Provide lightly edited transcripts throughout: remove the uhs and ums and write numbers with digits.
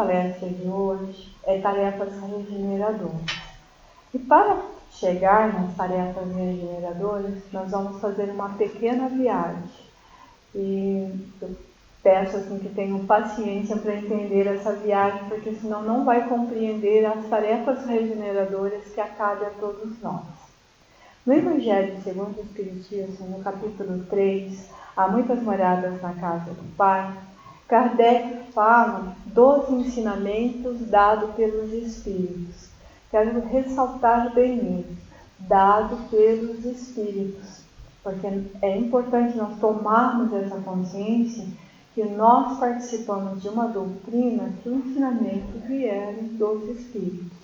palestra de hoje é tarefas regeneradoras. E para chegar nas tarefas regeneradoras, nós vamos fazer uma pequena viagem. E eu peço assim, que tenham paciência para entender essa viagem, porque senão não vai compreender as tarefas regeneradoras que acabem a todos nós. No Evangelho segundo o Espiritismo, no capítulo 3, Há Muitas Moradas na Casa do Pai, Kardec fala dos ensinamentos dados pelos Espíritos. Quero ressaltar bem isso, dado pelos Espíritos, porque é importante nós tomarmos essa consciência que nós participamos de uma doutrina que o ensinamento vieram dos Espíritos.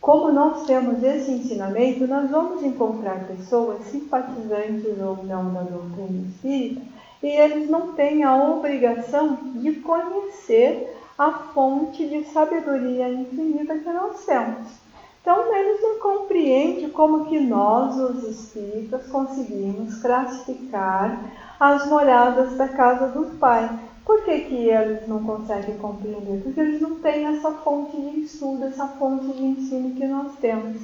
Como nós temos esse ensinamento, nós vamos encontrar pessoas simpatizantes ou não da doutrina espírita, e eles não têm a obrigação de conhecer a fonte de sabedoria infinita que nós temos. Então, eles não compreendem como que nós, os espíritas, conseguimos classificar as moradas da casa do Pai. Por que eles não conseguem compreender? Porque eles não têm essa fonte de estudo, essa fonte de ensino que nós temos.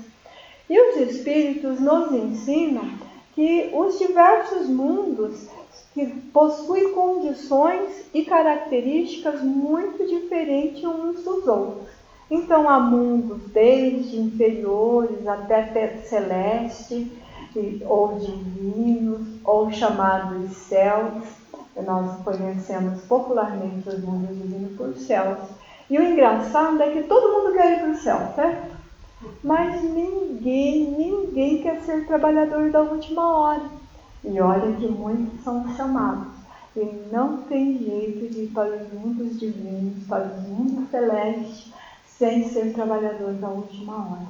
E os espíritos nos ensinam que os diversos mundos que possuem condições e características muito diferentes uns dos outros. Então, há mundos desde inferiores até celeste, ou divinos, ou chamados céus. Nós conhecemos popularmente os mundos divinos por céus. E o engraçado é que todo mundo quer ir para o céu, certo? Mas ninguém quer ser trabalhador da última hora. E olha que muitos são chamados. E não tem jeito de ir para os mundos divinos, para os mundos celestes, sem ser trabalhador da última hora.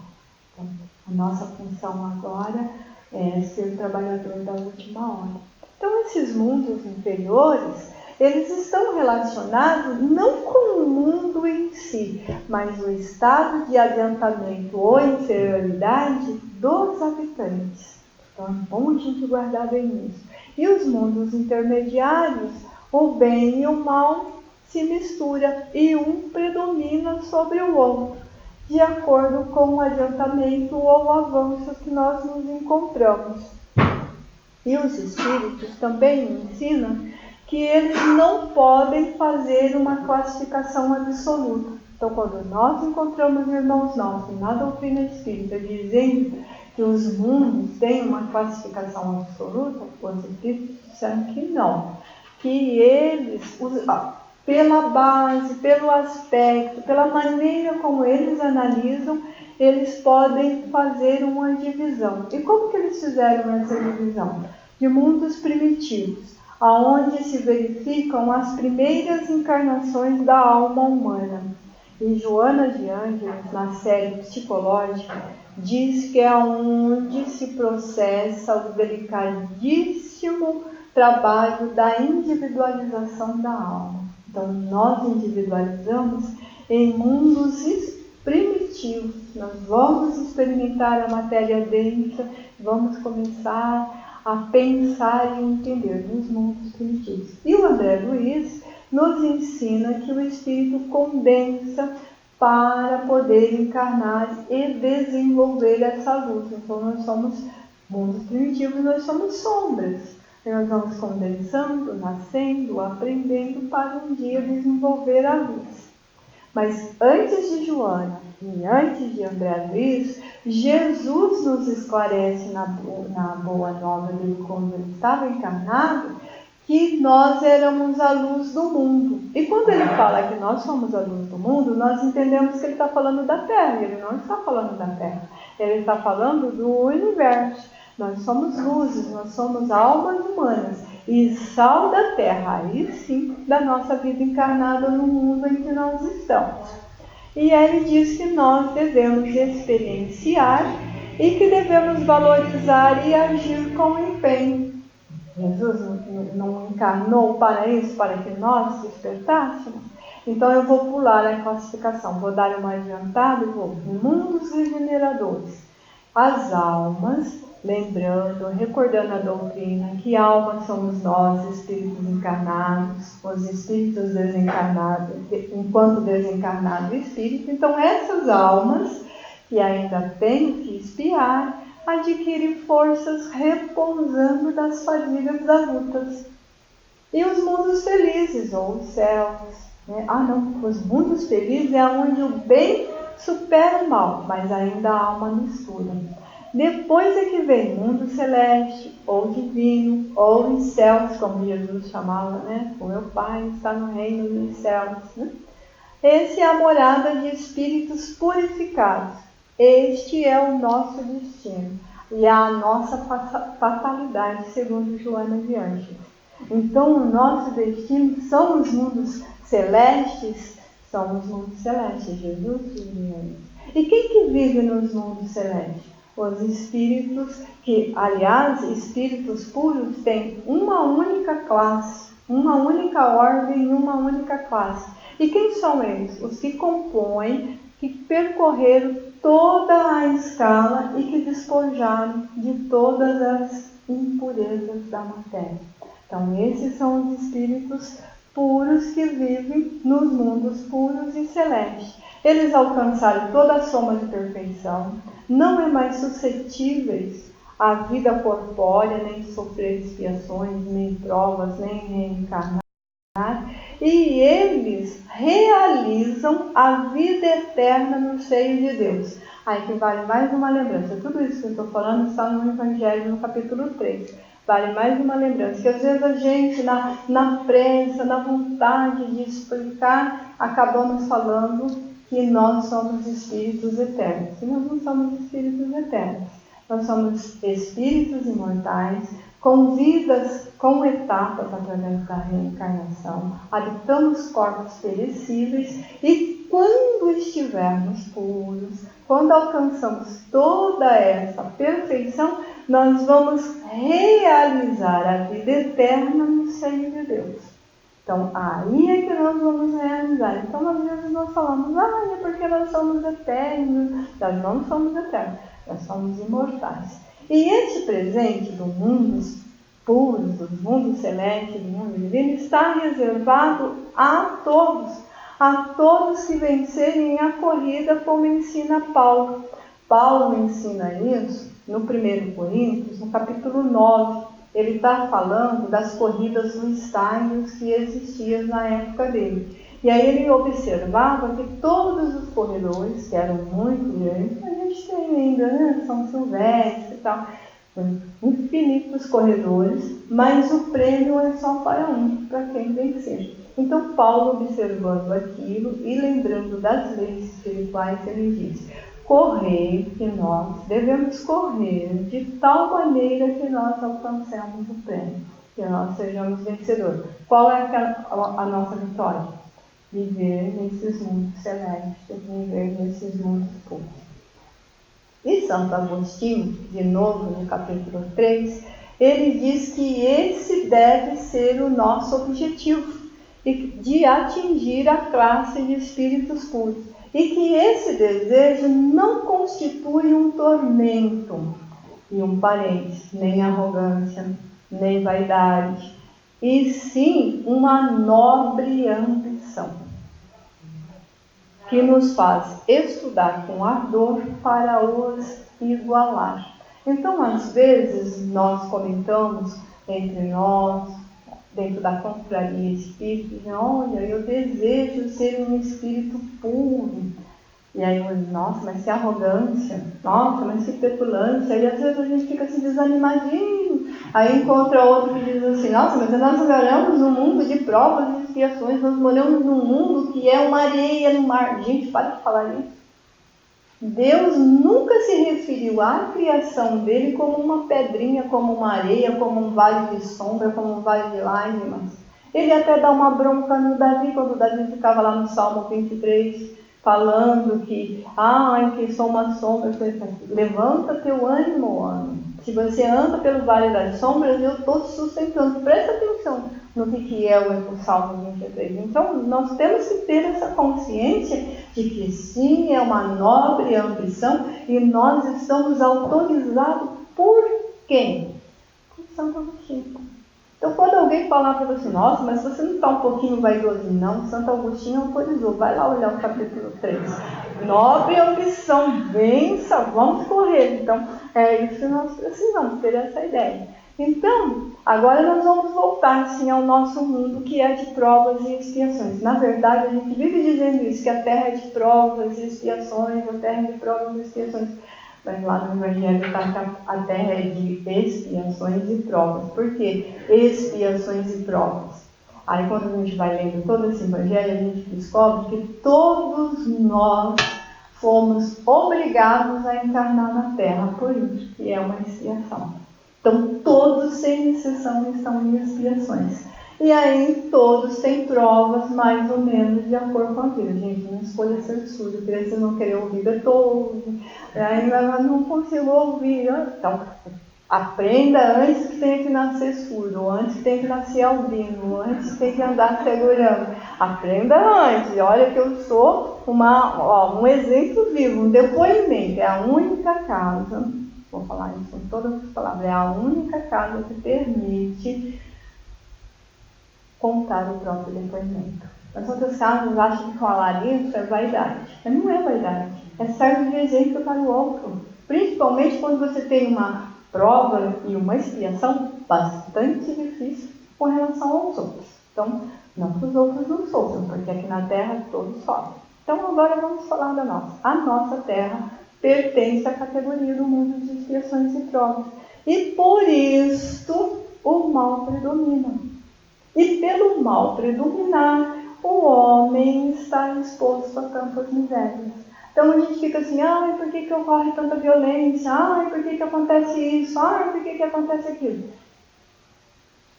Então, a nossa função agora é ser trabalhador da última hora. Então, esses mundos inferiores, eles estão relacionados não com o mundo em si, mas o estado de adiantamento ou inferioridade dos habitantes. Então, é bom a gente guardar bem isso. E os mundos intermediários, o bem e o mal se misturam e um predomina sobre o outro, de acordo com o adiantamento ou o avanço que nós nos encontramos. E os espíritos também ensinam que eles não podem fazer uma classificação absoluta. Então, quando nós encontramos irmãos nossos na doutrina espírita dizendo que os mundos têm uma classificação absoluta, os espíritos disseram que não. Que eles, pela base, pelo aspecto, pela maneira como eles analisam, eles podem fazer uma divisão. E como que eles fizeram essa divisão? De mundos primitivos, aonde se verificam as primeiras encarnações da alma humana. E Joana de Ângeles, na série psicológica, diz que é onde se processa o delicadíssimo trabalho da individualização da alma. Então, nós individualizamos em mundos primitivos. Nós vamos experimentar a matéria densa, vamos começar a pensar e entender nos mundos primitivos. E o André Luiz nos ensina que o espírito condensa para poder encarnar e desenvolver essa luz. Então, nós somos mundos primitivos, nós somos sombras. E nós vamos condensando, nascendo, aprendendo para um dia desenvolver a luz. Mas antes de Joana e antes de André Luiz, Jesus nos esclarece na boa nova dele quando ele estava encarnado, que nós éramos a luz do mundo. E quando ele fala que nós somos a luz do mundo, nós entendemos que ele está falando da Terra. Ele não está falando da Terra, ele está falando do universo. Nós somos luzes, nós somos almas humanas e sal da terra, aí sim, da nossa vida encarnada no mundo em que nós estamos. E ele diz que nós devemos experienciar e que devemos valorizar e agir com empenho. Jesus não encarnou para isso, para que nós despertássemos? Então eu vou pular a classificação, vou dar uma adiantada e vou mundos regeneradores. As almas lembrando, recordando a doutrina, que almas somos nós, espíritos encarnados, os espíritos desencarnados, enquanto desencarnado espírito. Então essas almas que ainda têm que expiar, adquirem forças repousando das fadigas adultas. E os mundos felizes, ou os céus, né? Os mundos felizes é onde o bem supera o mal, mas ainda há uma mistura. Depois é que vem mundo celeste, ou divino, ou em céus, como Jesus chamava, né? O meu Pai está no reino dos céus, né? Esse é a morada de espíritos purificados. Este é o nosso destino e a nossa fatalidade, segundo Joana de Ângeles. Então, o nosso destino são os mundos celestes, são os mundos celestes, Jesus dizia. E quem que vive nos mundos celestes? Os espíritos que, aliás, espíritos puros têm uma única classe, uma única ordem, uma única classe. E quem são eles? Os que compõem, que percorreram toda a escala e que despojaram de todas as impurezas da matéria. Então, esses são os espíritos puros que vivem nos mundos puros e celestes. Eles alcançaram toda a soma de perfeição, não é mais suscetíveis à vida corpórea, nem sofrer expiações, nem provas, nem reencarnar. E eles realizam a vida eterna no seio de Deus. Aí que vale mais uma lembrança. Tudo isso que eu estou falando está no Evangelho, no capítulo 3. Vale mais uma lembrança. Que às vezes a gente, na pressa, na vontade de explicar, acabamos falando que nós somos espíritos eternos. E nós não somos espíritos eternos. Nós somos espíritos imortais, com vidas, com etapas através da reencarnação. Habitamos corpos perecíveis e quando estivermos puros, quando alcançamos toda essa perfeição, nós vamos realizar a vida eterna no seio de Deus. Então, aí é que nós vamos realizar. Então, às vezes nós falamos, é porque nós somos eternos. Nós não somos eternos, nós somos imortais. E esse presente do mundo puros, do mundo celeste, do mundo divino, está reservado a todos que vencerem a corrida, como ensina Paulo. Paulo ensina isso no 1 Coríntios, no capítulo 9. Ele está falando das corridas dos estádios que existiam na época dele. E aí ele observava que todos os corredores, que eram muito grandes, a gente tem ainda, né? São Silvestre e tal, infinitos corredores, mas o prêmio é só para um, para quem vencer. Então Paulo, observando aquilo e lembrando das leis espirituais, ele diz: correr, que nós devemos correr de tal maneira que nós alcancemos o prêmio, que nós sejamos vencedores. Qual é a nossa vitória? Viver nesses mundos celestes, viver nesses mundos puros. E Santo Agostinho, de novo no capítulo 3, ele diz que esse deve ser o nosso objetivo, de atingir a classe de espíritos puros. E que esse desejo não constitui um tormento, e um parênteses, nem arrogância, nem vaidade, e sim uma nobre ambição, que nos faz estudar com ardor para os igualar. Então, às vezes, nós comentamos entre nós, dentro da confraria espírita, olha, eu desejo ser um espírito puro. E aí eu digo, nossa, mas que arrogância, nossa, mas que petulância. E às vezes a gente fica assim desanimadinho. Aí encontra outro que diz assim, nossa, mas nós moramos num mundo de provas e expiações, nós moramos num mundo que é uma areia no mar. Gente, para de falar isso. Deus nunca se referiu à criação dele como uma pedrinha, como uma areia, como um vale de sombra, como um vale de lágrimas. Ele até dá uma bronca no Davi, quando o Davi ficava lá no Salmo 23, falando que sou uma sombra. Levanta teu ânimo, homem. Se você anda pelo vale das sombras, eu estou te sustentando. Presta atenção no que é o Salmo 23. Então, nós temos que ter essa consciência de que sim, é uma nobre ambição e nós estamos autorizados Por quem? Por Santo Agostinho. Então, quando alguém falar para você, nossa, mas você não está um pouquinho vaidoso? Não, Santo Agostinho autorizou. Vai lá olhar o capítulo 3. Nobre ambição, vença, vamos correr. Então, é isso que nós precisamos ter essa ideia. Então, agora nós vamos voltar assim, ao nosso mundo, que é de provas e expiações. Na verdade, a gente vive dizendo isso, que a terra é de provas e expiações, a terra é de provas e expiações. Mas lá no Evangelho está que a terra é de expiações e provas. Por quê? Expiações e provas. Aí quando a gente vai lendo todo esse Evangelho, a gente descobre que todos nós fomos obrigados a encarnar na terra, por isso que é uma expiação. Então todos, sem exceção, estão em expiações. E aí todos têm provas mais ou menos de acordo com a vida. Gente, não escolha ser surdo, porque se não querer ouvir Beethoven, ainda não consigo ouvir. Então, aprenda antes que tenha que nascer surdo, antes que tenha que nascer albino, antes que tenha que andar segurando. Aprenda antes. Olha que eu sou um exemplo vivo, um depoimento. É a única casa, vou falar isso com todas as palavras, é a única casa que permite contar o próprio depoimento. As outras casas acham que falar isso é vaidade. Mas não é vaidade. É serve de exemplo para o outro. Principalmente quando você tem uma prova e uma expiação bastante difícil com relação aos outros. Então, não que os outros não sofram, porque aqui na Terra todos sofrem. Então, agora vamos falar da nossa. A nossa Terra pertence à categoria do mundo de expiações e provas. E por isto, o mal predomina. E pelo mal predominar, o homem está exposto a tantas misérias. Então a gente fica assim, ai, por que ocorre tanta violência? Ai, por que acontece isso? Ai, por que acontece aquilo?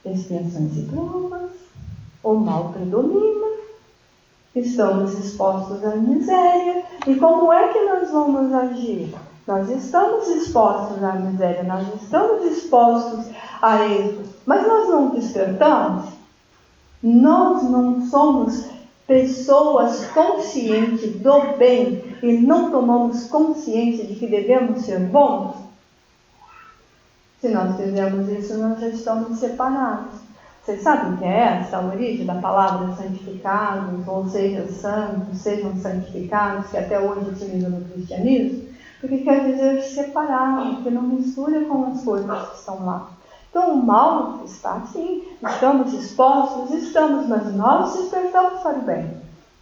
Expiações e provas, o mal predomina, estamos expostos à miséria. E como é que nós vamos agir? Nós estamos expostos à miséria, nós estamos expostos a isso, mas nós não despertamos? Nós não somos pessoas conscientes do bem e não tomamos consciência de que devemos ser bons? Se nós fizermos isso, nós já estamos separados. Vocês sabem o que é essa origem da palavra santificados, ou seja, santos, sejam santificados, que até hoje utilizam no cristianismo? Porque quer dizer separado, que não mistura com as coisas que estão lá. Então o mal está assim, estamos expostos, estamos, mas nós despertamos para o bem.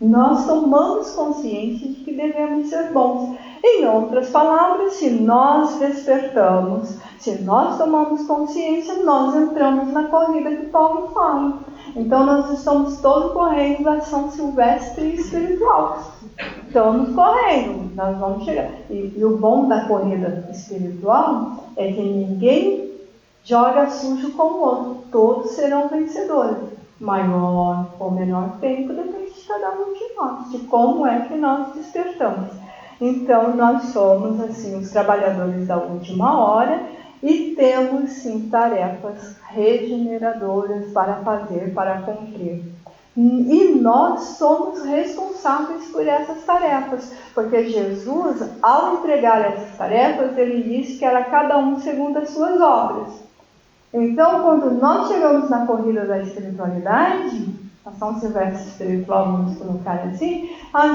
Nós tomamos consciência de que devemos ser bons. Em outras palavras, se nós despertamos, se nós tomamos consciência, nós entramos na corrida que Paulo fala. Então nós estamos todos correndo da São Silvestre espiritual. Estamos correndo, nós vamos chegar. E o bom da corrida espiritual é que ninguém joga sujo com o outro. Todos serão vencedores. Maior ou menor tempo depende de cada um de nós, de como é que nós despertamos. Então, nós somos, assim, os trabalhadores da última hora e temos, sim, tarefas regeneradoras para fazer, para cumprir. E nós somos responsáveis por essas tarefas, porque Jesus, ao entregar essas tarefas, ele disse que era cada um segundo as suas obras. Então, quando nós chegamos na corrida da espiritualidade, a São Silvestre espiritual, vamos colocar assim,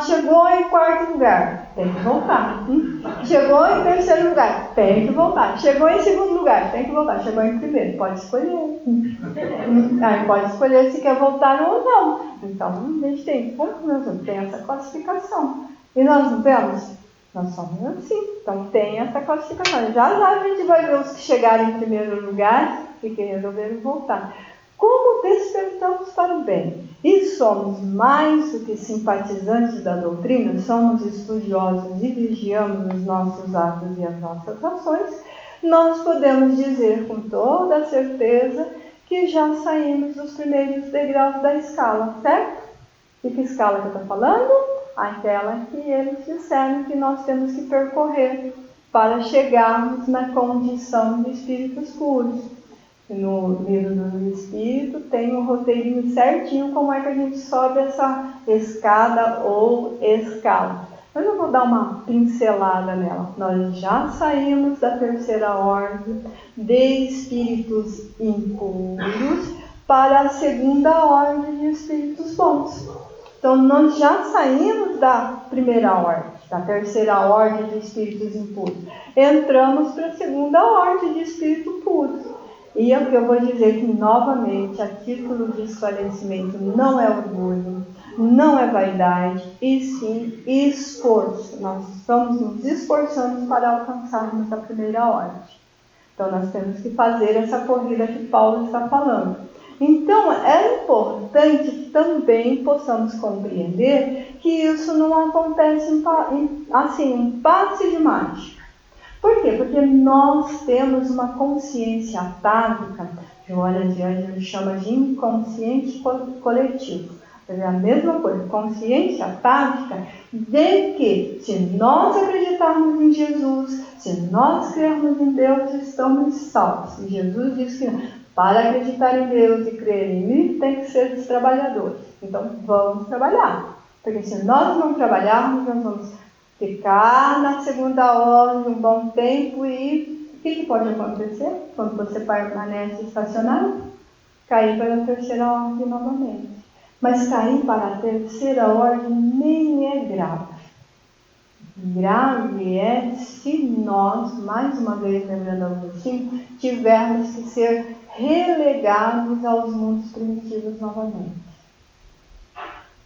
chegou em quarto lugar, tem que voltar. Chegou em terceiro lugar, tem que voltar. Chegou em segundo lugar, tem que voltar. Chegou em primeiro, pode escolher. Aí pode escolher se quer voltar ou não. Então, a gente tem essa classificação. E nós não temos? Nós somos assim, então tem essa classificação. Já a gente vai ver os que chegaram em primeiro lugar e que resolveram voltar. Como despertamos para o bem? E somos mais do que simpatizantes da doutrina, somos estudiosos e vigiamos os nossos atos e as nossas ações, nós podemos dizer com toda certeza que já saímos dos primeiros degraus da escala, certo? E que escala que eu estou falando? Aquela que eles disseram que nós temos que percorrer para chegarmos na condição de espíritos puros. No livro do Espírito tem um roteirinho certinho como é que a gente sobe essa escada ou escala. Mas eu vou dar uma pincelada nela. Nós já saímos da terceira ordem de espíritos impuros para a segunda ordem de espíritos bons. Então, nós já saímos da primeira ordem, da terceira ordem de espíritos impuros. Entramos para a segunda ordem de espírito puro. E é o que eu vou dizer que, novamente, a título de esclarecimento, não é orgulho, não é vaidade, e sim esforço. Nós estamos nos esforçando para alcançarmos a primeira ordem. Então, nós temos que fazer essa corrida que Paulo está falando. Então, é importante que também possamos compreender que isso não acontece assim, um passe de mágica. Por quê? Porque nós temos uma consciência atávica, que o Olha de Ângelo chama de inconsciente coletivo. É a mesma coisa, consciência atávica de que, se nós acreditarmos em Jesus, se nós crermos em Deus, estamos salvos. E Jesus diz que para acreditar em Deus e crer em mim, tem que ser dos trabalhadores. Então, vamos trabalhar. Porque se nós não trabalharmos, nós vamos ficar na segunda ordem um bom tempo e o que pode acontecer quando você permanece estacionado? Cair para a terceira ordem novamente. Mas cair para a terceira ordem nem é grave. Grave é se nós, mais uma vez lembrando Agostinho, tivermos que ser relegados aos mundos primitivos novamente.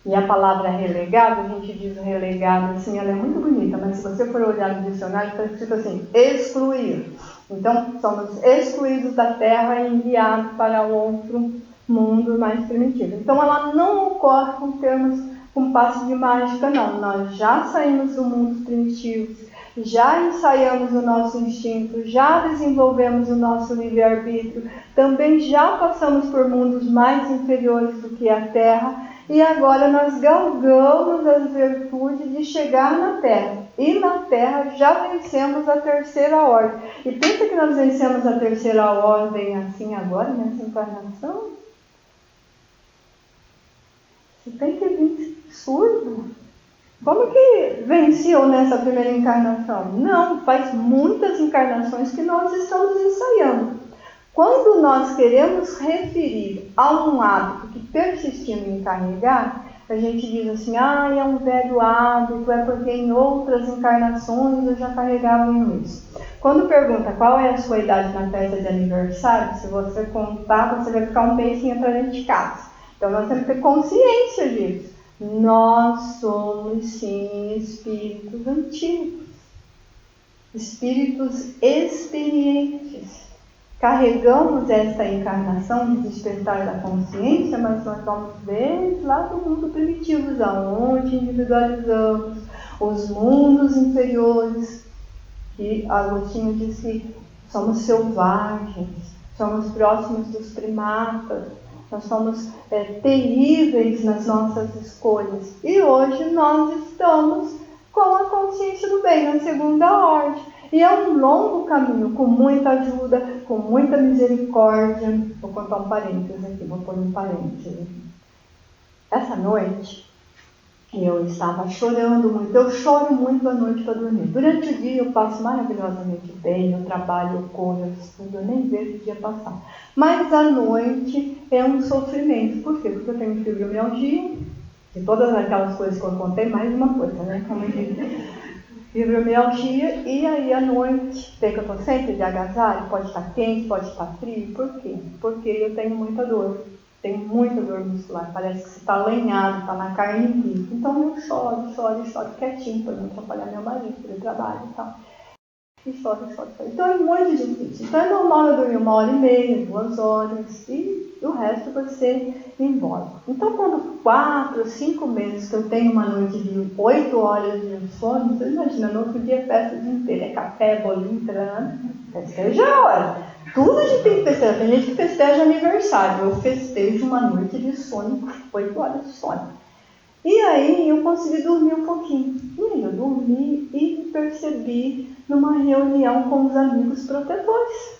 E a palavra relegado, a gente diz relegado assim, ela é muito bonita, mas se você for olhar no dicionário, está escrito assim, excluídos. Então, somos excluídos da Terra e enviados para outro mundo mais primitivo. Então, ela não ocorre com passe de mágica, não. Nós já saímos do mundo primitivo, já ensaiamos o nosso instinto, já desenvolvemos o nosso livre-arbítrio, também já passamos por mundos mais inferiores do que a Terra, e agora nós galgamos as virtudes de chegar na Terra. E na Terra já vencemos a terceira ordem. E pensa que nós vencemos a terceira ordem assim agora, nessa encarnação? Você tem que vir surdo. Como que venceu nessa primeira encarnação? Não, faz muitas encarnações que nós estamos ensaiando. Quando nós queremos referir a um hábito que persistimos em carregar, a gente diz assim, é um velho hábito, é porque em outras encarnações eu já carregava isso. Quando pergunta qual é a sua idade na festa de aniversário, se você contar, você vai ficar um mês sem entrar dentro de casa. Então nós temos que ter consciência disso. Nós somos sim espíritos antigos, espíritos experientes. Carregamos esta encarnação de despertar da consciência, mas nós vamos desde lá do mundo primitivo, aonde individualizamos os mundos inferiores, que Agostinho diz que somos selvagens, somos próximos dos primatas, nós somos terríveis nas nossas escolhas. E hoje nós estamos com a consciência do bem, na segunda ordem. E é um longo caminho, com muita ajuda, com muita misericórdia. Vou contar um parênteses aqui, vou pôr um parênteses. Essa noite, eu estava chorando muito. Eu choro muito à noite para dormir. Durante o dia eu passo maravilhosamente bem, eu trabalho, eu corro, eu estudo, eu nem vejo o dia passar. Mas à noite é um sofrimento. Por quê? Porque eu tenho fibromialgia, e todas aquelas coisas que eu contei, mais uma coisa, né? Como eu disse. Fibromialgia, e aí à noite, sei que eu estou sempre de agasalho, pode estar quente, pode estar frio. Por quê? Porque eu tenho muita dor. Tenho muita dor muscular, parece que você está lenhado, está na carne viva. Então eu choro quietinho para não atrapalhar meu marido, ele trabalha e tal. E choro. Então é muito difícil. Então é normal eu dormir 1h30, 2 horas, e o resto vai ser embora. Então quando 4, 5 meses que eu tenho uma noite de 8 horas de sono, você imagina, no outro dia é festa o dia inteiro, é café, bolinho, festeja a hora. Tudo a gente tem que festejar. Tem gente que festeja aniversário. Eu festejo uma noite de sono, 8 horas de sono. E aí eu consegui dormir um pouquinho. E aí eu dormi e percebi numa reunião com os amigos protetores.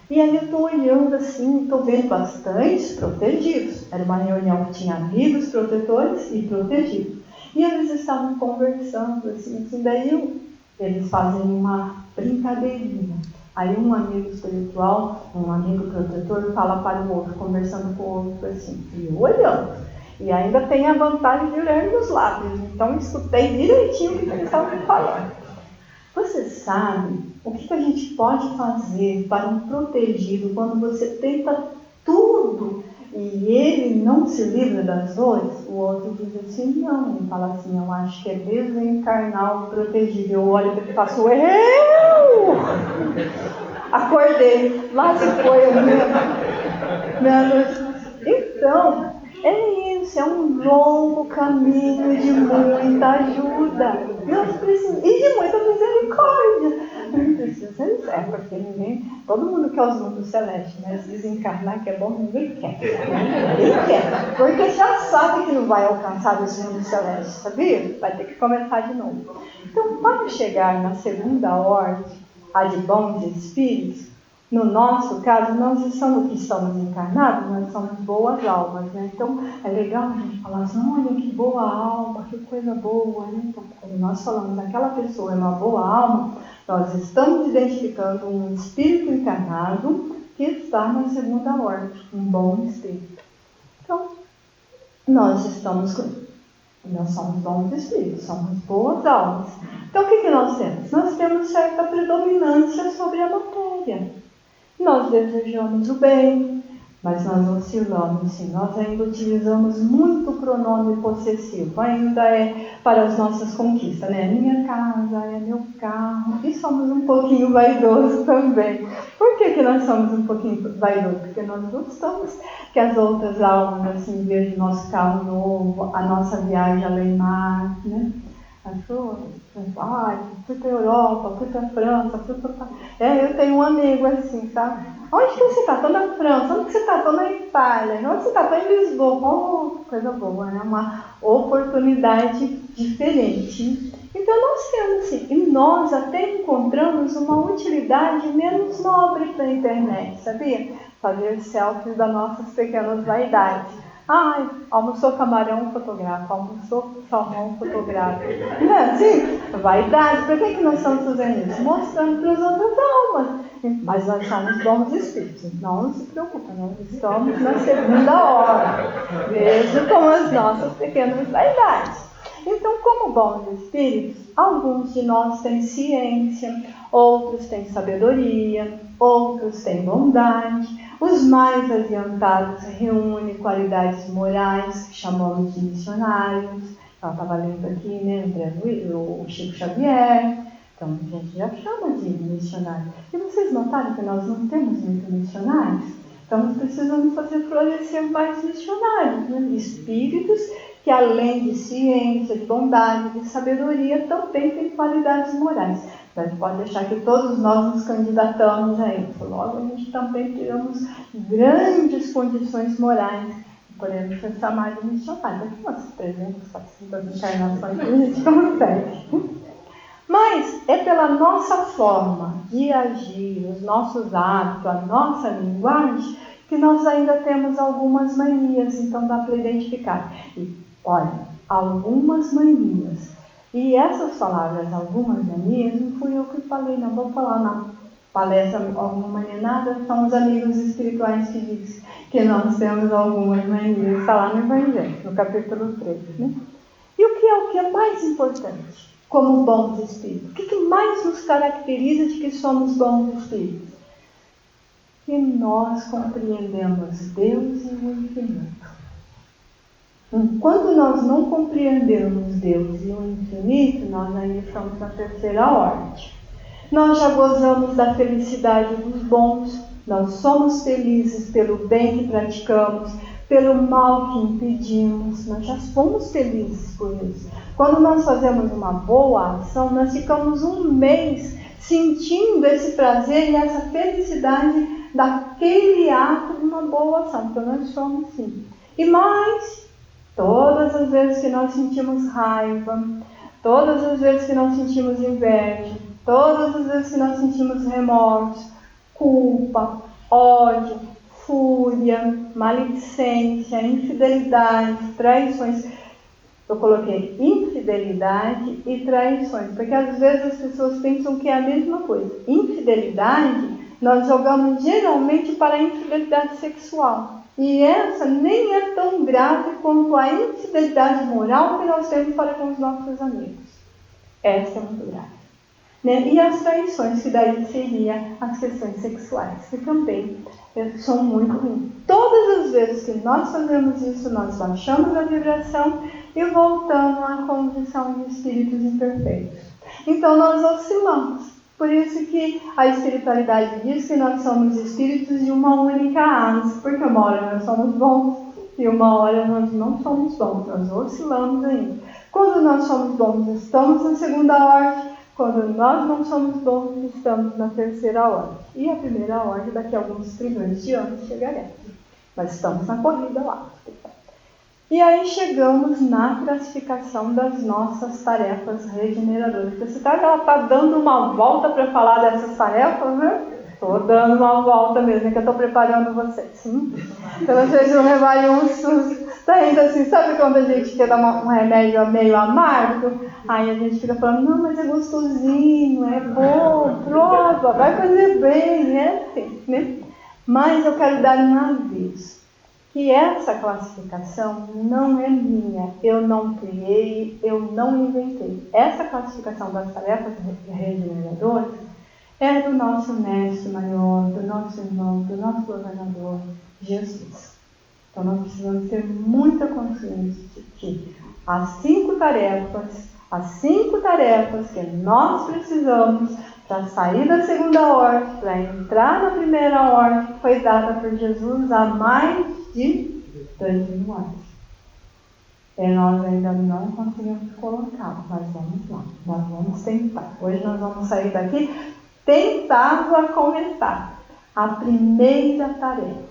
E aí eu estou olhando assim, estou vendo bastantes protegidos. Era uma reunião que tinha amigos protetores e protegidos. E eles estavam conversando, assim, daí eles fazem uma brincadeirinha. Aí um amigo espiritual, um amigo protetor, fala para o outro, conversando com o outro assim, e olhando. E ainda tem a vantagem de ler nos lábios, então escutei direitinho o que eles estavam falando. Você sabe o que a gente pode fazer para um protegido quando você tenta tudo e ele não se livra das dores? O outro diz assim, não. Ele fala assim, eu acho que é desencarnar o protegido. Eu olho para ele e faço, eu acordei, lá se foi a minha noite. Então, é isso, é um longo caminho de muita ajuda. Nós precisamos, e de muita misericórdia. Não precisa ser, porque todo mundo quer os mundos celestes, mas desencarnar que é bom, ninguém quer. Ninguém quer, porque já sabe que não vai alcançar os mundos celestes, sabia? Vai ter que começar de novo. Então, para chegar na segunda ordem, a de bons espíritos, no nosso caso, nós que estamos encarnados, nós somos boas almas, né? Então, é legal a gente falar assim, olha que boa alma, que coisa boa, né? Então, quando nós falamos aquela pessoa é uma boa alma, nós estamos identificando um espírito encarnado que está na segunda ordem, um bom espírito. Então, nós somos bons espíritos, somos boas almas. Então, o que nós temos? Nós temos certa predominância sobre a matéria. Nós desejamos o bem, mas nós oscilamos, sim. Nós ainda utilizamos muito o pronome possessivo, ainda é para as nossas conquistas, né? Minha casa, é meu carro, e somos um pouquinho vaidosos também. Por que nós somos um pouquinho vaidosos? Porque nós gostamos que as outras almas, assim, vejam o nosso carro novo, a nossa viagem além mar, né? Achou? Fui para a Europa, fui para a França, eu tenho um amigo assim, sabe? Onde que você está? Estou na França. Onde que você está? Estou na Itália. Onde você está? Estou em Lisboa. Oh, coisa boa, né? Uma oportunidade diferente. Então nós temos assim, e nós até encontramos uma utilidade menos nobre para a internet, sabia? Fazer selfies das nossas pequenas vaidades. Ai, almoçou camarão, fotografa, almoçou salmão, fotografa. Não é assim? Vaidade. Por que nós estamos fazendo isso? Mostrando para as outras almas. Mas nós somos bons espíritos. Não se preocupe, nós estamos na segunda hora. Veja como as nossas pequenas vaidades. Então, como bons espíritos, alguns de nós têm ciência, outros têm sabedoria, outros têm bondade. Os mais adiantados reúnem qualidades morais, que chamamos de missionários. Ela estava lendo aqui, né, o Chico Xavier. Então, a gente já chama de missionário. E vocês notaram que nós não temos muitos missionários? Então, nós precisamos fazer florescer mais missionários, né? Espíritos que, além de ciência, de bondade, de sabedoria, também têm qualidades morais. Então, a gente pode deixar que todos nós nos candidatamos a isso. Logo, a gente também teremos grandes condições morais. Podemos ser chamados de missionários. Aqui umas 300, 400 encarnações que a gente consegue. Mas é pela nossa forma de agir, os nossos hábitos, a nossa linguagem, que nós ainda temos algumas manias, então dá para identificar. E olha, algumas manias. E essas palavras, algumas manias, não fui eu que falei, não vou falar na palestra alguma mania nada, são os amigos espirituais que dizem que nós temos algumas manias, está lá no Evangelho, no capítulo 3. Né? E o que é mais importante? Como bons espíritos. O que mais nos caracteriza de que somos bons espíritos? Que nós compreendemos Deus e o infinito. Enquanto nós não compreendemos Deus e o infinito, nós ainda estamos na terceira ordem. Nós já gozamos da felicidade dos bons, nós somos felizes pelo bem que praticamos, pelo mal que impedimos, nós já somos felizes por isso. Quando nós fazemos uma boa ação, nós ficamos um mês sentindo esse prazer e essa felicidade daquele ato de uma boa ação, porque nós somos sim. E mais, todas as vezes que nós sentimos raiva, todas as vezes que nós sentimos inveja, todas as vezes que nós sentimos remorso, culpa, ódio, fúria, maledicência, infidelidade, traições, Eu coloquei infidelidade e traições, porque às vezes as pessoas pensam que é a mesma coisa. Infidelidade, nós jogamos geralmente para a infidelidade sexual. E essa nem é tão grave quanto a infidelidade moral que nós temos para com os nossos amigos. Essa é muito grave. E as traições, que daí seria as questões sexuais, que também são muito ruins. Todas as vezes que nós fazemos isso, nós baixamos a vibração e voltamos à condição de espíritos imperfeitos. Então nós oscilamos. Por isso que a espiritualidade diz que nós somos espíritos de uma única asa, porque uma hora nós somos bons e uma hora nós não somos bons, nós oscilamos ainda. Quando nós somos bons, estamos na segunda ordem. Quando nós não somos bons, estamos na terceira ordem. E a primeira ordem, daqui a alguns trilhões de anos, chegaremos. Mas estamos na corrida lá. E aí chegamos na classificação das nossas tarefas regeneradoras. Você sabe que ela está dando uma volta para falar dessas tarefas, né? Estou dando uma volta mesmo, é que eu estou preparando vocês. Então vocês não levarem um susto. Está indo assim, sabe quando a gente quer dar um remédio meio amargo? Aí a gente fica falando, não, mas é gostosinho, é bom, prova, vai fazer bem, é assim, né? Mas eu quero dar um aviso, que essa classificação não é minha, eu não criei, eu não inventei. Essa classificação das tarefas regeneradoras é do nosso mestre maior, do nosso irmão, do nosso governador, Jesus. Então nós precisamos ter muita consciência de que as 5 tarefas que nós precisamos para sair da segunda ordem, para entrar na primeira ordem, foi dada por Jesus há mais de 2000 anos. E nós ainda não conseguimos colocar, mas vamos lá, nós vamos tentar. Hoje nós vamos sair daqui tentando a começar a primeira tarefa.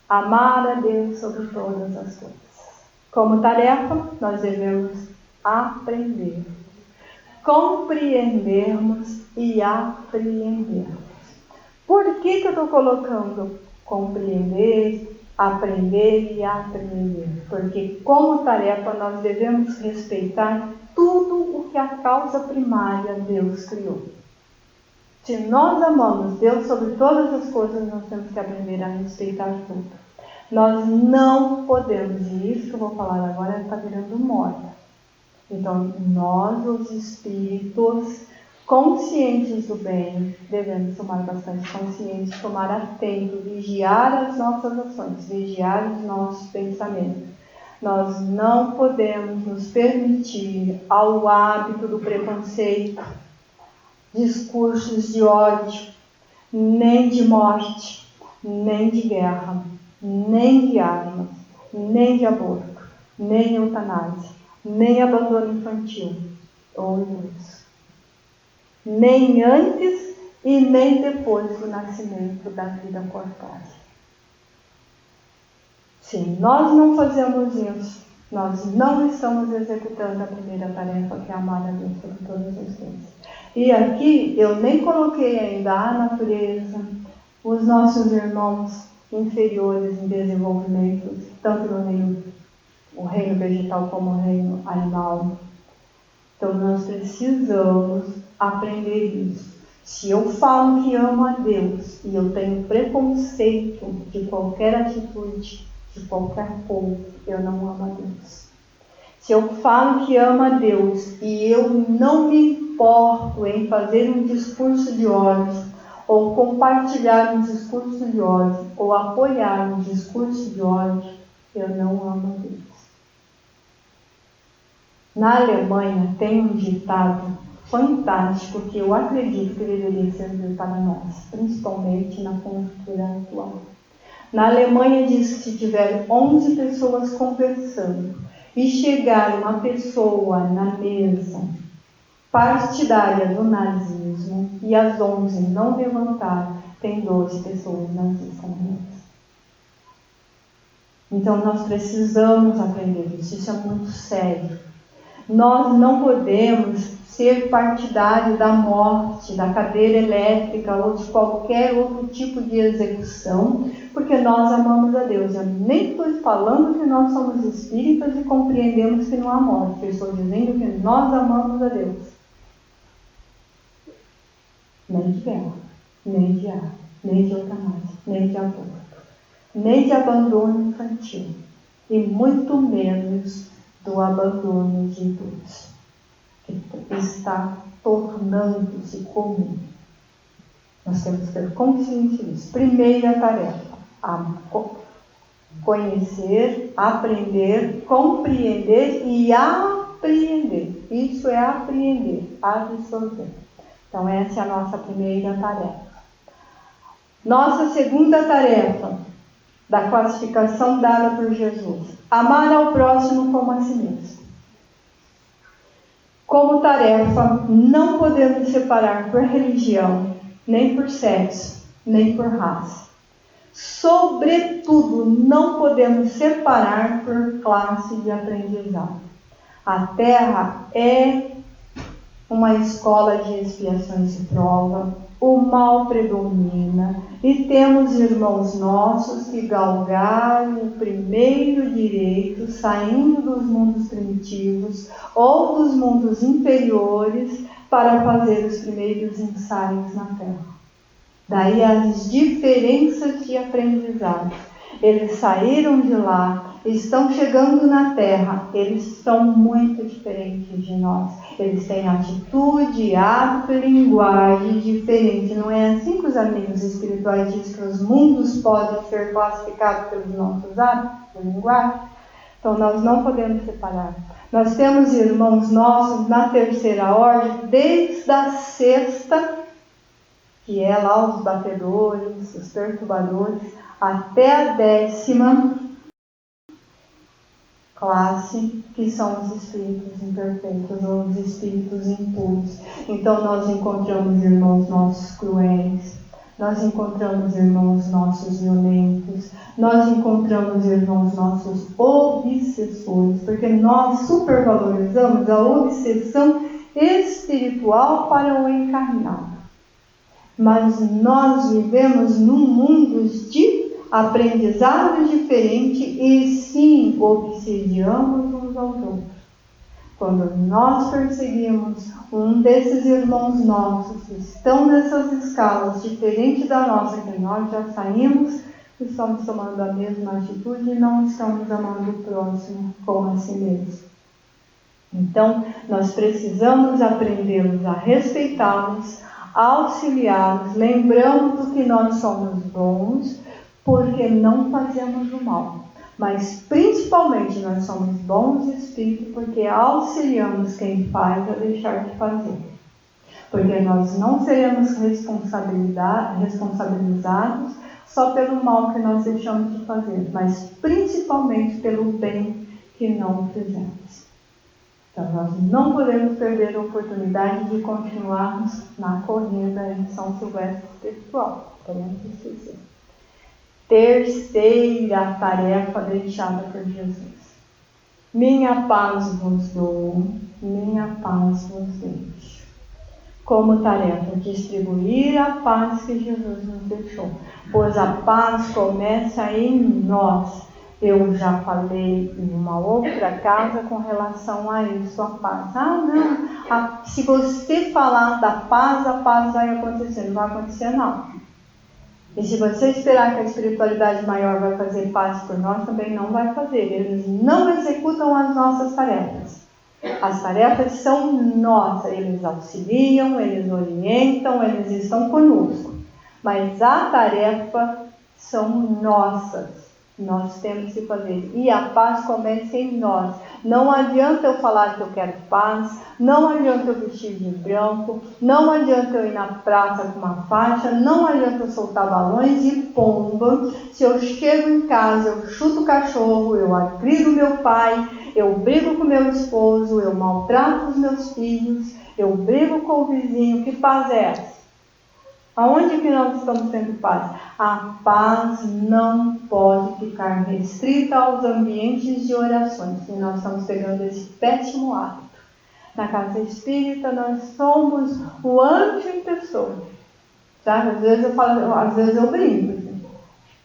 Amar a Deus sobre todas as coisas. Como tarefa, nós devemos aprender, compreendermos e apreendermos. Por que eu estou colocando compreender, aprender e apreender? Porque como tarefa nós devemos respeitar tudo o que a causa primária Deus criou. Se nós amamos Deus sobre todas as coisas, nós temos que aprender a respeitar tudo. Nós não podemos, e isso que eu vou falar agora está virando moda. Então, nós, os espíritos conscientes do bem, devemos tomar bastante consciência, tomar atento, vigiar as nossas ações, vigiar os nossos pensamentos. Nós não podemos nos permitir ao hábito do preconceito, discursos de ódio, nem de morte, nem de guerra, nem de armas, nem de aborto, nem eutanásia, nem abandono infantil ou isso. Nem antes e nem depois do nascimento da vida corpórea. Se nós não fazemos isso, nós não estamos executando a primeira tarefa, que é amar a Deus sobre todas as coisas. E aqui eu nem coloquei ainda a natureza, os nossos irmãos inferiores em desenvolvimento, tanto no reino vegetal como no reino animal. Então nós precisamos aprender isso. Se eu falo que amo a Deus e eu tenho preconceito de qualquer atitude, de qualquer povo, eu não amo a Deus. Se eu falo que amo a Deus e eu não me importo em fazer um discurso de ódio, ou compartilhar um discurso de ódio, ou apoiar um discurso de ódio, eu não amo a Deus. Na Alemanha tem um ditado fantástico que eu acredito que deveria servir para nós, principalmente na conjuntura atual. Na Alemanha diz que se tiver 11 pessoas conversando e chegar uma pessoa na mesa partidária do nazismo e as 11 não levantar, tem 12 pessoas nazistas na mesa. Então nós precisamos aprender isso, isso é muito sério. Nós não podemos ser partidário da morte, da cadeira elétrica ou de qualquer outro tipo de execução, porque nós amamos a Deus. Eu nem estou falando que nós somos espíritas e compreendemos que não há morte. Eu estou dizendo que nós amamos a Deus. Nem de guerra, nem de ar, nem de eutanásia, nem de aborto, nem de abandono infantil, e muito menos do abandono de idosos, que está tornando-se comum. Nós temos que ter consciência disso. Primeira tarefa, conhecer, aprender, compreender e apreender. Isso é apreender, absorver. Então essa é a nossa primeira tarefa. Nossa segunda tarefa, da classificação dada por Jesus: amar ao próximo como a si mesmo. Como tarefa, não podemos separar por religião, nem por sexo, nem por raça. Sobretudo, não podemos separar por classe de aprendizado. A Terra é uma escola de expiações e prova, o mal predomina e temos irmãos nossos que galgaram o primeiro direito saindo dos mundos primitivos ou dos mundos inferiores para fazer os primeiros ensaios na Terra. Daí as diferenças de aprendizado. Eles saíram de lá, estão chegando na Terra, eles são muito diferentes de nós. Eles têm atitude, hábito e linguagem diferente. Não é assim que os amigos espirituais dizem que os mundos podem ser classificados pelos nossos hábitos e linguagem? Então nós não podemos separar. Nós temos irmãos nossos na terceira ordem, desde a sexta, que é lá os batedores, os perturbadores, até a 10ª classe, que são os espíritos imperfeitos ou os espíritos impuros. Então nós encontramos irmãos nossos cruéis, nós encontramos irmãos nossos violentos, nós encontramos irmãos nossos obsessores, porque nós supervalorizamos a obsessão espiritual para o encarnado. Mas nós vivemos num mundo de aprendizado diferente e sim obsidiamos uns aos outros. Quando nós perseguimos um desses irmãos nossos que estão nessas escalas diferentes da nossa, que nós já saímos, estamos tomando a mesma atitude e não estamos amando o próximo como a si mesmo. Então, nós precisamos aprendê-los a respeitá-los, auxiliá-los, lembrando que nós somos bons porque não fazemos o mal. Mas principalmente nós somos bons espíritos porque auxiliamos quem faz a deixar de fazer. Porque nós não seremos responsabilizados só pelo mal que nós deixamos de fazer, mas principalmente pelo bem que não fizemos. Então nós não podemos perder a oportunidade de continuarmos na corrida em São Silvestre espiritual. Podemos dizer. Terceira tarefa deixada por Jesus: minha paz vos dou, minha paz vos deixo. Como tarefa, distribuir a paz que Jesus nos deixou, pois a paz começa em nós. Eu já falei em uma outra casa com relação a isso, a paz. Se você falar da paz, a paz vai acontecer. Não vai acontecer, não. E se você esperar que a espiritualidade maior vai fazer paz por nós, também não vai fazer. Eles não executam as nossas tarefas. As tarefas são nossas. Eles auxiliam, eles orientam, eles estão conosco. Mas a tarefa são nossas. Nós temos que fazer. E a paz começa em nós. Não adianta eu falar que eu quero paz, não adianta eu vestir de branco, não adianta eu ir na praça com uma faixa, não adianta eu soltar balões e pomba. Se eu chego em casa, eu chuto o cachorro, eu agrido meu pai, eu brigo com meu esposo, eu maltrato os meus filhos, eu brigo com o vizinho. Que paz é essa? Aonde que nós estamos tendo paz? A paz não pode ficar restrita aos ambientes de orações. E nós estamos pegando esse péssimo hábito. Na casa espírita nós somos o anjo em pessoa. Tá? Às vezes eu brinco. Assim.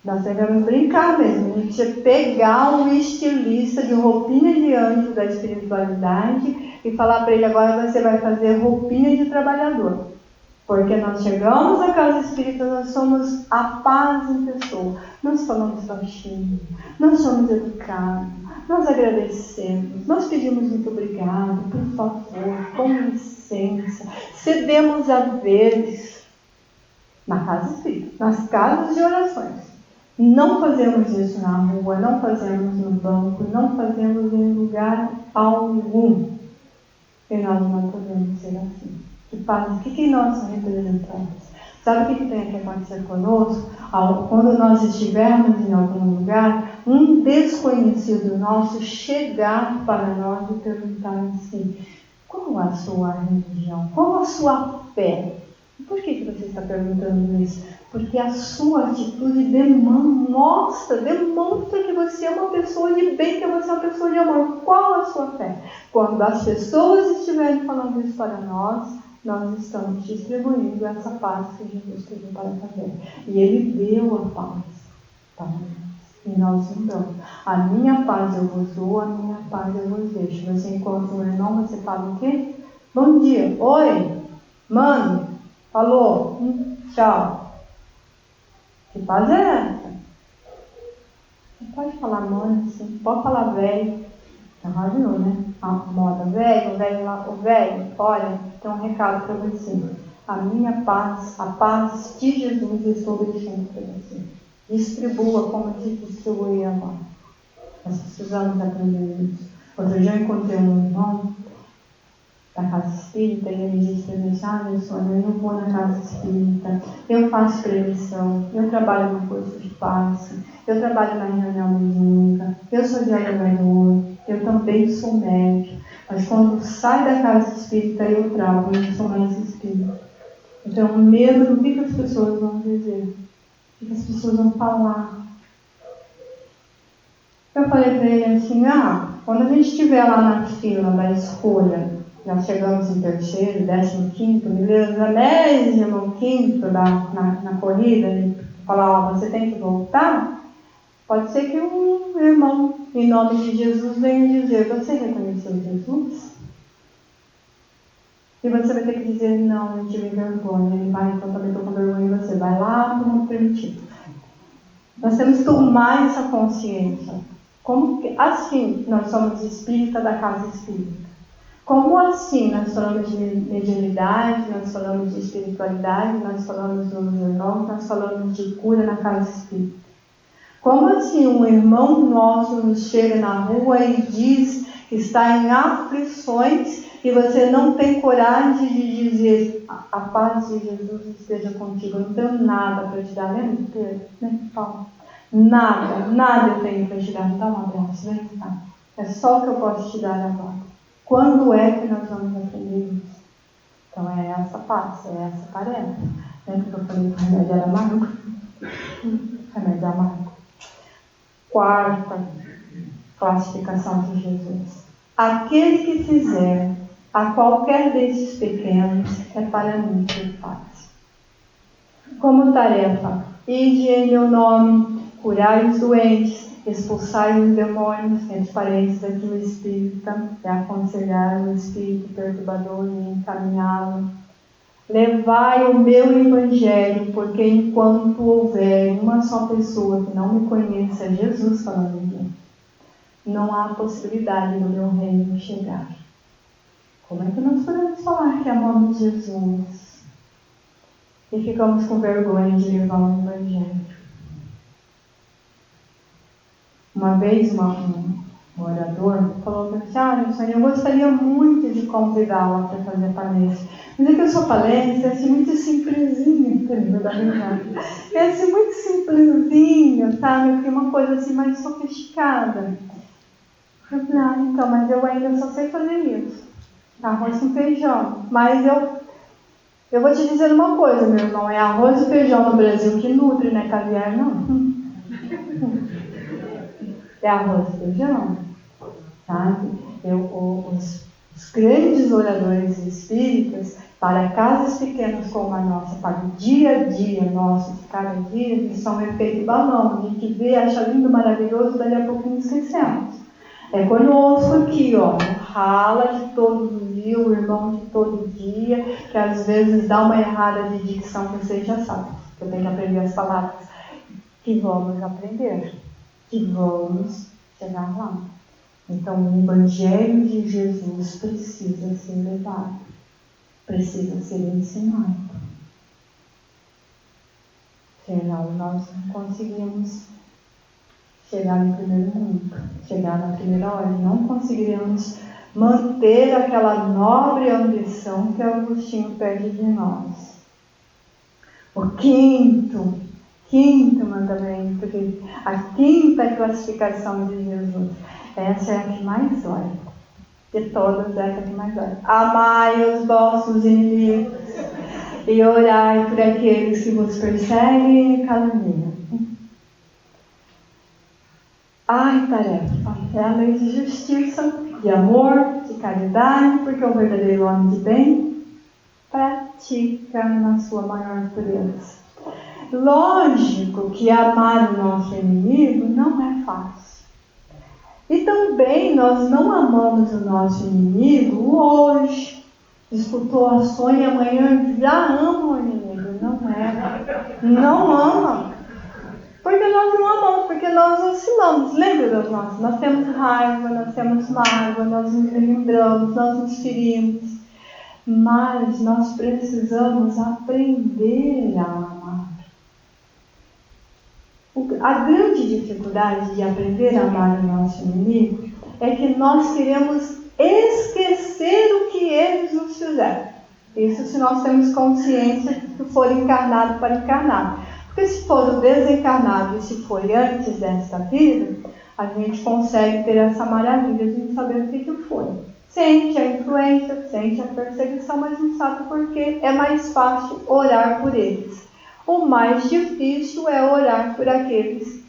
Nós devemos brincar mesmo. A gente precisa pegar um estilista de roupinha de anjo da espiritualidade e falar para ele: agora você vai fazer roupinha de trabalhador. Porque nós chegamos na casa espírita, nós somos a paz em pessoa. Nós falamos baixinho, nós somos educados, nós agradecemos, nós pedimos muito obrigado, por favor, com licença, cedemos a veres na casa espírita, nas casas de orações. Não fazemos isso na rua, não fazemos no banco, não fazemos em lugar algum. E nós não podemos ser assim. O que nós representamos? Sabe o que tem que acontecer conosco? Quando nós estivermos em algum lugar, um desconhecido nosso chegar para nós e perguntar assim: qual a sua religião? Qual a sua fé? Por que você está perguntando isso? Porque a sua atitude demonstra que você é uma pessoa de bem, que você é uma pessoa de amor. Qual a sua fé? Quando as pessoas estiverem falando isso para nós estamos distribuindo essa paz que Jesus pediu para fazer. E Ele deu a paz para nós. E nós não damos. A minha paz eu vos dou, a minha paz eu vos deixo. Você encontra um irmão, você fala o quê? Bom dia, oi, mano, falou, tchau. Que paz é essa? Você pode falar mano, assim, pode falar velho. Não, né? A moda, velho, olha, tem um recado para você. A minha paz, a paz de Jesus, eu estou deixando para você. Distribua como distribuir agora. Nós precisamos aprender isso. Outro dia eu encontrei um irmão da casa espírita e ele disse para mim: meu sonho, eu não vou na casa espírita, eu faço prevenção, eu trabalho no curso de passe, eu trabalho na reunião mediúnica, eu sou dialogador, eu também sou médico, mas quando saio da casa espírita eu trago, eu não sou mais espírita. Eu tenho medo do que as pessoas vão dizer, o que as pessoas vão falar. Eu falei para ele assim: quando a gente estiver lá na fila da escolha, nós chegamos em terceiro, 15º, beleza, 15º na corrida, ele falava: você tem que voltar. Pode ser que um irmão, em nome de Jesus, venha dizer: você reconheceu Jesus? E você vai ter que dizer: não, eu tive vergonha. Ele vai: então também estou com vergonha de você. Vai lá, não permitido. Nós temos que tomar essa consciência. Como que, assim, nós somos espírita da casa espírita. Como assim nós falamos de mediunidade, nós falamos de espiritualidade, nós falamos dos irmãos, nós falamos de cura na casa espírita? Como assim um irmão nosso nos chega na rua e diz que está em aflições e você não tem coragem de dizer: a paz de Jesus esteja contigo, eu não tenho nada para te dar, nem Pedro, nem Paulo, nada eu tenho para te dar, me dá um abraço, vem cá, é só o que eu posso te dar agora. Quando é que nós vamos aprender isso? Então é essa paz, é essa tarefa. Lembra que eu falei que o remédio era amargo? Remédio amargo. Quarta classificação de Jesus: aquele que fizer a qualquer desses pequenos é para mim que faz. Como tarefa: ide em meu nome, curai os doentes, expulsai os demônios, entre parênteses aqui o espírita, é aconselhar o espírito perturbador e encaminhá-lo. Levai o meu evangelho, porque enquanto houver uma só pessoa que não me conheça, Jesus falando aqui, não há possibilidade do meu reino chegar. Como é que nós podemos falar que amamos Jesus e ficamos com vergonha de levar o evangelho? Uma vez um orador falou para mim: eu gostaria muito de convidá-la para fazer palestra, mas é que eu sou palestra, é assim, muito simplesinha, é assim, muito simplesinha, sabe? Eu queria uma coisa assim mais sofisticada. Eu falei: então, mas eu ainda só sei fazer isso, arroz com feijão. Mas eu vou te dizer uma coisa, meu irmão: é arroz e feijão no Brasil que nutre, não é caviar, não. É arroz e feijão, sabe? Os Os grandes oradores espíritas, para casas pequenas como a nossa, para o dia a dia nosso, de cada dia, eles são um efeito balão. A gente vê, acha lindo, maravilhoso, dali a pouco nos esquecemos. É conosco aqui, ó, o rala de todo dia, o irmão de todo dia, que às vezes dá uma errada de dicção, que vocês já sabem, que eu tenho que aprender as palavras, que vamos aprender, que vamos chegar lá. Então, o Evangelho de Jesus precisa ser levado, precisa ser ensinado. Senão, nós não conseguimos chegar no primeiro mundo, chegar na primeira ordem. Não conseguiremos manter aquela nobre ambição que Agostinho pede de nós. O quinto mandamento, a quinta classificação de Jesus, essa é a que mais dói. De todas, essa é a que mais dói. Amai os vossos inimigos e orai por aqueles que vos perseguem e caluniam. Ai, tarefa! É a lei de justiça, de amor, de caridade, porque o verdadeiro homem de bem pratica na sua maior pureza. Lógico que amar o nosso inimigo não é fácil. E também nós não amamos o nosso inimigo hoje. Disputou a Sônia, amanhã já ama o inimigo. Não é. Não ama. Porque nós não amamos, porque nós oscilamos. Lembra das nossas? Nós temos raiva, nós temos mágoa, nós nos lembramos, nós nos ferimos. Mas nós precisamos aprender a amar. A grande dificuldade de aprender a amar o nosso inimigo é que nós queremos esquecer o que eles nos fizeram. Isso se nós temos consciência que for encarnado para encarnado. Porque se for o desencarnado e se for antes desta vida, a gente consegue ter essa maravilha de não saber o que foi. Sente a influência, sente a perseguição, mas não sabe por quê. É mais fácil orar por eles. O mais difícil é orar por aqueles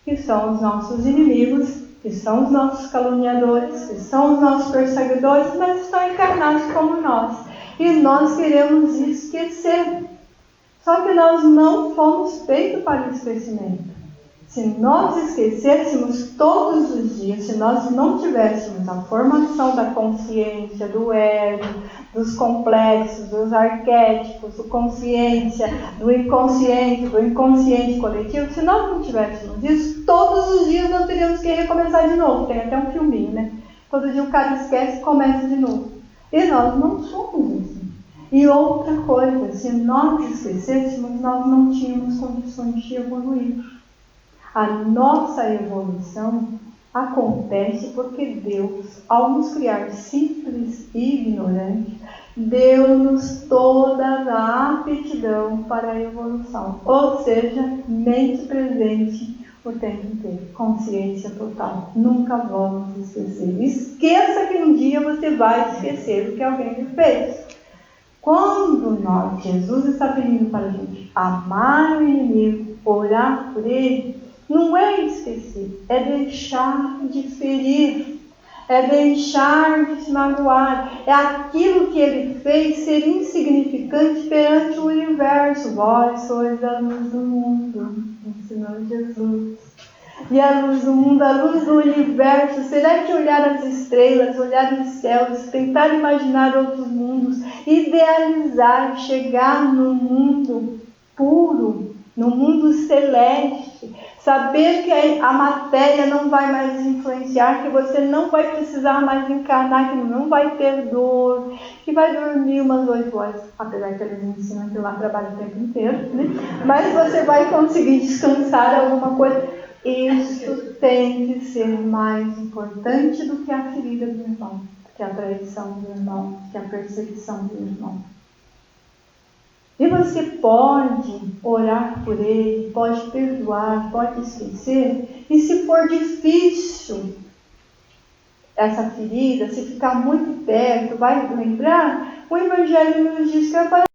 que são os nossos inimigos, que são os nossos caluniadores, que são os nossos perseguidores, mas estão encarnados como nós. E nós queremos esquecer. Só que nós não fomos feitos para o esquecimento. Se nós esquecêssemos todos os dias, se nós não tivéssemos a formação da consciência, do ego, dos complexos, dos arquétipos, do consciência, do inconsciente coletivo, se nós não tivéssemos isso, todos os dias nós teríamos que recomeçar de novo. Tem até um filminho, né? Todo dia o cara esquece e começa de novo. E nós não somos assim. E outra coisa, se nós esquecêssemos, nós não tínhamos condições de evoluir. A nossa evolução acontece porque Deus, ao nos criar simples e ignorantes, deu-nos toda a aptidão para a evolução. Ou seja, mente presente o tempo inteiro, consciência total. Nunca vamos esquecer. Esqueça que um dia você vai esquecer o que alguém lhe fez. Quando Jesus está pedindo para a gente amar o inimigo, orar por ele, não é esquecer, é deixar de ferir, é deixar de se magoar. É aquilo que ele fez ser insignificante perante o universo. Vós sois a luz do mundo, ensinou Jesus. E a luz do mundo, a luz do universo, será que olhar as estrelas, olhar os céus, tentar imaginar outros mundos, idealizar, chegar no mundo puro, no mundo celeste, saber que a matéria não vai mais influenciar, que você não vai precisar mais encarnar, que não vai ter dor, que vai dormir umas 8 horas, apesar que eles ensinam que lá trabalha o tempo inteiro, né? Mas você vai conseguir descansar alguma coisa. Isso tem que ser mais importante do que a ferida do irmão, que a traição do irmão, que a perseguição do irmão. E você pode orar por ele, pode perdoar, pode esquecer. E se for difícil essa ferida, se ficar muito perto, vai lembrar, o Evangelho nos diz que é para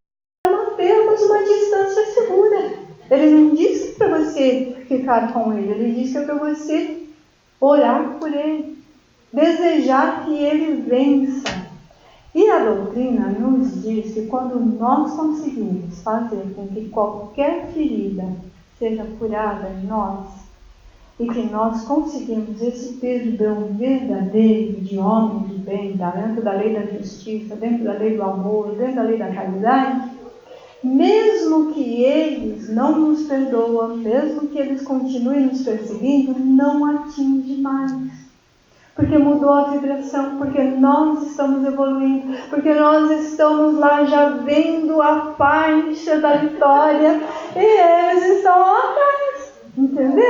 mantermos uma distância segura. Ele não disse para você ficar com ele, ele disse que é para você orar por ele, desejar que ele vença. E a doutrina nos diz que quando nós conseguimos fazer com que qualquer ferida seja curada em nós, e que nós conseguimos esse perdão verdadeiro de homem de bem, dentro da lei da justiça, dentro da lei do amor, dentro da lei da caridade, mesmo que eles não nos perdoam, mesmo que eles continuem nos perseguindo, não atinge mais. Porque mudou a vibração, porque nós estamos evoluindo, porque nós estamos lá já vendo a faixa da vitória e eles estão lá atrás. Entendeu?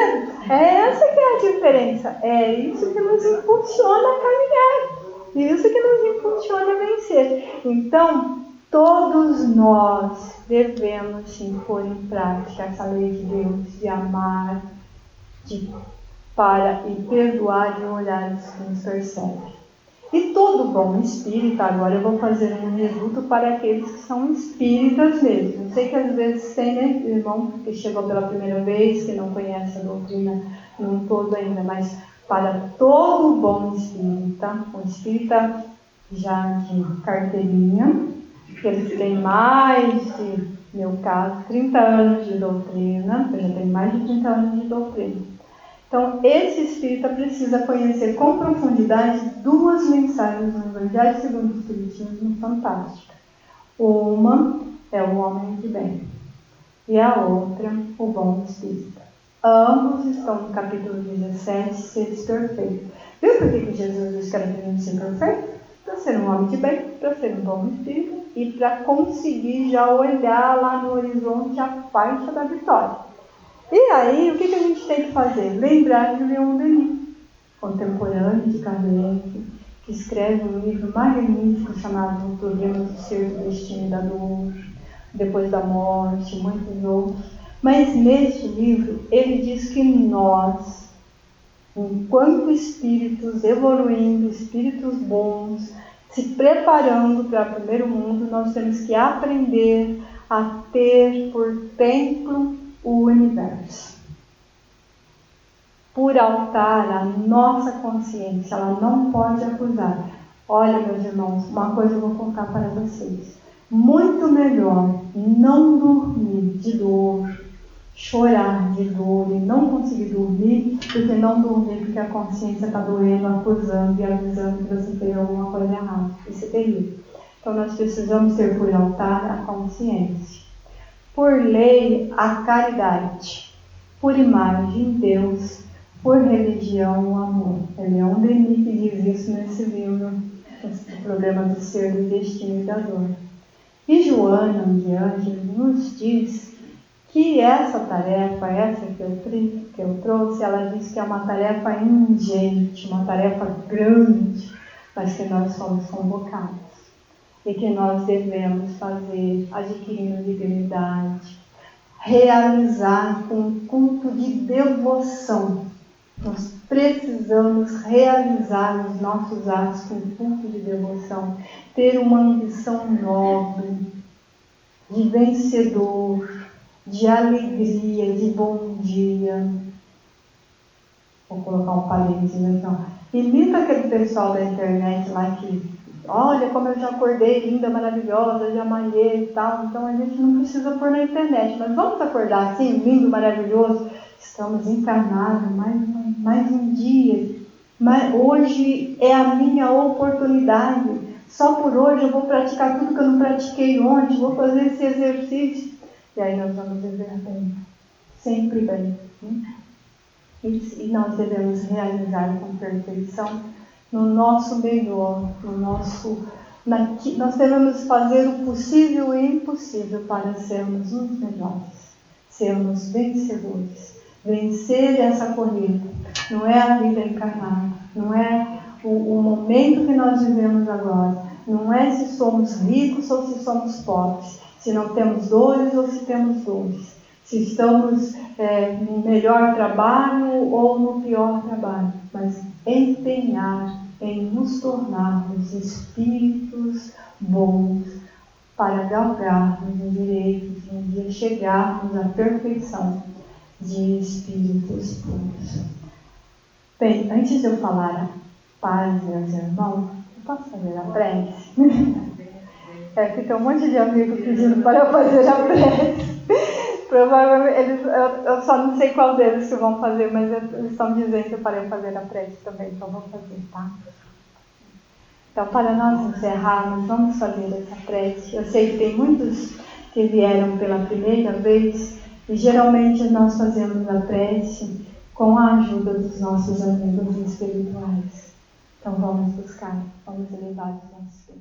É essa que é a diferença. É isso que nos impulsiona a caminhar. Isso que nos impulsiona a vencer. Então, todos nós devemos sim pôr em prática essa lei de Deus, de amar, para e perdoar e olhar os que nos perseguem. E todo bom espírita, agora eu vou fazer um reduto para aqueles que são espíritas mesmo. Eu sei que às vezes tem, né, irmão que chegou pela primeira vez, que não conhece a doutrina num todo ainda, mas para todo bom espírita, um espírita já de carteirinha, que eles têm mais de, meu caso, 30 anos de doutrina, eu já tenho mais de 30 anos de doutrina. Então, esse espírita precisa conhecer com profundidade duas mensagens no Evangelho segundo o Espiritismo fantásticas. Uma é o homem de bem e a outra, o bom espírita. Ambos estão no capítulo 17, seres perfeitos. Viu por que Jesus disse que era para ser perfeito? Para ser um homem de bem, para ser um bom espírito e para conseguir já olhar lá no horizonte a faixa da vitória. E aí, o que a gente tem que fazer? Lembrar de Leon Denis, contemporâneo de Kardec, que escreve um livro magnífico chamado O Problema do Ser, do Destino e da Dor, Depois da Morte, muitos outros. Mas neste livro, ele diz que nós, enquanto espíritos evoluindo, espíritos bons, se preparando para o primeiro mundo, nós temos que aprender a ter por templo o universo. Por altar, a nossa consciência, ela não pode acusar. Olha, meus irmãos, uma coisa eu vou contar para vocês. Muito melhor não dormir de dor, chorar de dor e não conseguir dormir, do que não dormir porque a consciência está doendo, acusando e avisando que você fez alguma coisa errada. Isso é terrível. Então nós precisamos ter por altar a consciência. Por lei, a caridade. Por imagem, Deus. Por religião, o amor. É Leon Denis que diz isso nesse livro, O Problema do Ser, do Destino e da Dor. E Joana de Ângeles nos diz que essa tarefa, essa que eu trouxe, ela diz que é uma tarefa ingente, uma tarefa grande, mas que nós somos convocados. E que nós devemos fazer, adquirindo dignidade, realizar com um culto de devoção. Nós precisamos realizar os nossos atos com culto de devoção, ter uma ambição nobre, de vencedor, de alegria, de bom dia. Vou colocar um parênteses então. Imita aquele pessoal da internet lá que, olha como eu já acordei, linda, maravilhosa, já malhei e tal. Então a gente não precisa pôr na internet, mas vamos acordar assim, lindo, maravilhoso. Estamos encarnados mais um dia. Mas hoje é a minha oportunidade. Só por hoje eu vou praticar tudo que eu não pratiquei ontem, vou fazer esse exercício. E aí nós vamos viver bem, sempre bem. E nós devemos realizar com perfeição no nosso melhor, nós devemos fazer o possível e o impossível para sermos os melhores, sermos vencedores, vencer essa corrida. Não é a vida encarnada, não é o momento que nós vivemos agora, não é se somos ricos ou se somos pobres, se não temos dores ou se temos dores. Se estamos no melhor trabalho ou no pior trabalho, mas empenhar em nos tornarmos espíritos bons para galgarmos o direito de um dia chegarmos à perfeição de espíritos puros. Bem, antes de eu falar a paz, meus irmãos, Posso fazer a prece? Fica um monte de amigos pedindo para eu fazer a prece. Provavelmente, eu só não sei qual deles que vão fazer, mas eles estão dizendo para eu fazer a prece também, então eu vou fazer, tá? Então, para nós encerrarmos, vamos fazer essa prece. Eu sei que tem muitos que vieram pela primeira vez e geralmente nós fazemos a prece com a ajuda dos nossos amigos espirituais. Então, vamos buscar, vamos elevar os nossos